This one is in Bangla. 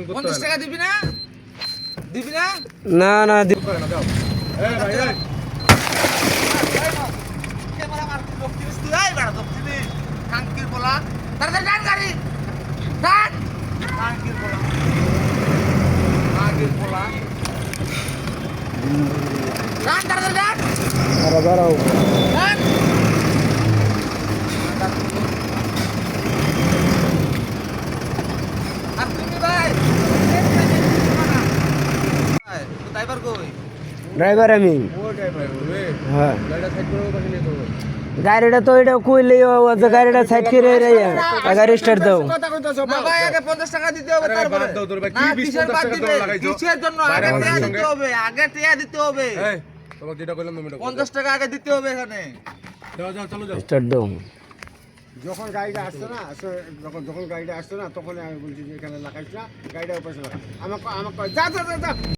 50 টাকা দিবি না? দিবি না? না না এই ভাই এই ক্যামেরা মার লোক দিস তুই এই বড় লোক দিস কাঙ্কির বলা তাড়াতাড়ি ডান গাড়ি ডান কাঙ্কির বলা ডান তাড়াতাড়ি ডান দাঁড়াও ডান আর তুমি ভাই ড্রাইভার কই ড্রাইভার আমি হ্যাঁ গাড়িটা তো এটা কইলেই গাড়িটা সাইড করে গাড়ি স্টার্ট দাও না ভাই আগে 50 টাকা দিতে হবে তারপরে না কিসের বাদ দিবে কিসের জন্য আগে টাকা দিতে হবে আগে টাকা দিতে হবে এই তোমাকে যেটা কইলাম তুমি 50 টাকা আগে দিতে হবে এখানে যাও যাও চলো যাও স্টার্ট দাও যখন গাড়িটা আসতো না যখন গাড়িটা আসতো না তখন আমি বলছি যে এখানে লাগাইছ না গাড়িটা উপরে লাগা আমাকে যা যা যা